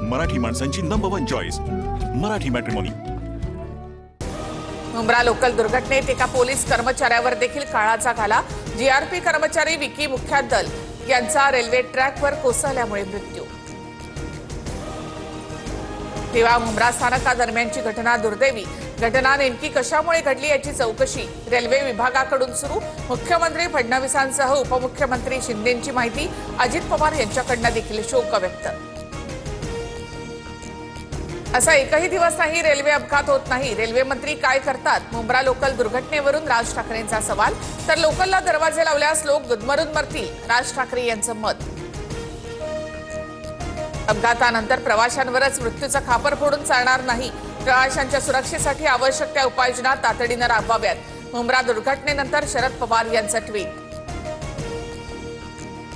मराठी माणसांची number 1 choice Marathi matrimony. Mumbra local दुर्घटनेत एका पोलीस कर्मचाऱ्यावर देखील काळाचा घाला। जीआरपी कर्मचारी विकी मुख्यादल यांचा रेल्वे ट्रॅकवर कोसळल्यामुळे मृत्यू। तेव्हा मुंब्रा स्थानकादरम्यानची घटना दुर्दैवी। घटना नेमकी कशामुळे घडली याची चौकशी रेल्वे विभागाकडून सुरू। मुख्यमंत्री फडणवीसांसह उपमुख्यमंत्री शिंदेंची माहिती। अजित पवार यांच्याकडून देखील शोक व्यक्त। असा एकही दिवस नाही रेल्वे अपघात होत नाही। रेल्वे मंत्री काय करतात? मुंब्रा लोकल दुर्घटनेवरून राज ठाकरेंचा सवाल। तर लोकलला दरवाजे लावल्यास लोक गुदमरून मरतील, राज ठाकरे यांचं मत। अपघातानंतर प्रवाशांवरच मृत्यूचं खापर फोडून चालणार नाही। प्रवाशांच्या सुरक्षेसाठी आवश्यक त्या उपाययोजना तातडीने राबवाव्यात। मुंब्रा दुर्घटनेनंतर शरद पवार यांचं ट्विट।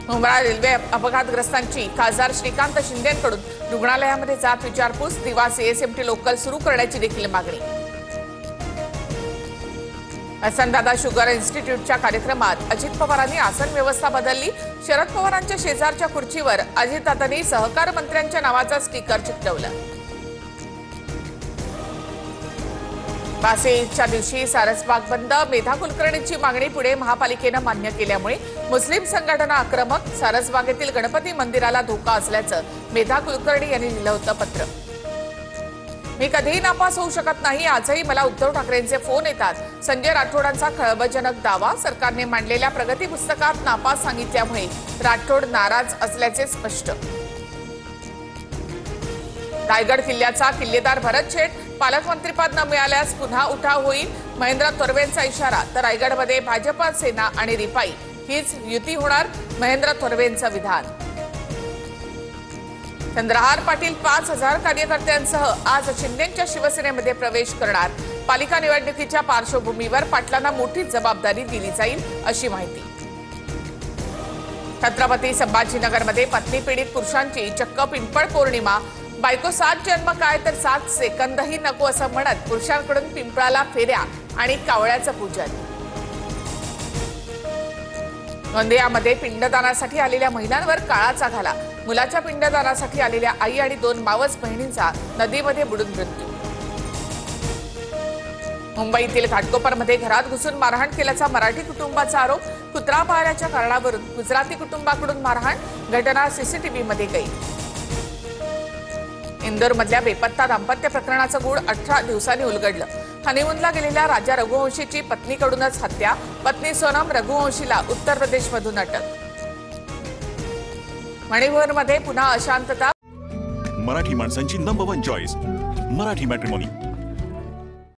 मुंब्रा रेल्वे अपघातग्रस्तांची खासदार श्रीकांत शिंदेंकडून रुग्णालयामध्ये जात विचारपूस। दिवा सीएसएमटी लोकल सुरू करण्याची देखील मागणी। वसंतदादा शुगर इन्स्टिट्यूटच्या कार्यक्रमात अजित पवारांनी आसन व्यवस्था बदलली। शरद पवारांच्या शेजारच्या खुर्चीवर अजितदादांनी सहकार मंत्र्यांच्या नावाचा स्टिकर चिकटवलं। बासेच्या दिवशी सारसबाग बंद। मेधा कुलकर्णींची मागणी पुढे महापालिकेनं मान्य केल्यामुळे मुस्लिम संघटना आक्रमक। सारसबागेतील गणपती मंदिराला धोका असल्याचं मेधा कुलकर्णी यांनी लिहिलं होतं पत्र। मी कधीही नापास होऊ शकत नाही। आजही मला उद्धव ठाकरेंचे फोन येतात। संजय राठोडांचा खळबळजनक दावा। सरकारने मांडलेल्या प्रगती पुस्तकात नापास सांगितल्यामुळे राठोड नाराज असल्याचे स्पष्ट। रायगड किल्ल्याचा किल्लेदार भरत शेठ पालकमंत्रीपद न मिळाल्यास पुन्हा उठाव होईल। महेंद्र थोरवेंचा इशारा। तर रायगडमध्ये भाजप सेना आणि रिपाई हीच युती होणार, महेंद्र थोरवेंचं विधान। चंद्रहार पाटील 5000 कार्यकर्त्यांसह आज शिंदेंच्या शिवसेनेमध्ये प्रवेश करणार। पालिका निवडणुकीच्या पार्श्वभूमीवर पाटलांना मोठी जबाबदारी दिली जाईल अशी माहिती। छत्रपती संभाजीनगरमध्ये पत्नी पीडित पुरुषांची चक्क पिंपळ पौर्णिमा। बायको 7 जन्म काय तर 7 सेकंदही नको असं म्हणत पुरुषांकडून पिंपळाला फेऱ्या आणि कावळ्याचं पूजन। गोंदियामध्ये पिंडदानासाठी आलेल्या महिलांवर काळाचा घाला। मुलाच्या पिंडदानासाठी आलेल्या आई आणि 2 मावस बहिणींचा नदीमध्ये बुडून मृत्यू। मुंबईतील घाटकोपरमध्ये घरात घुसून मारहाण केल्याचा मराठी कुटुंबाचा आरोप। कुत्रा पाळल्याच्या कारणावरून गुजराती कुटुंबाकडून मारहाण। घटना सीसीटीव्हीमध्ये कैद। इंदोरमधल्या बेपत्ता दाम्पत्य प्रकरणाचं गूढ 18 दिवसांनी उलगडलं। हनीमूनला गेलेल्या राजा रघुवंशीची पत्नीकडूनच हत्या। पत्नी सोनम रघुवंशीला उत्तर प्रदेशमधून अटक। मणिपूरमध्ये पुन्हा अशांतता। मराठी माणसांची नंबर 1 चॉईस मराठी मॅट्रिमोनी।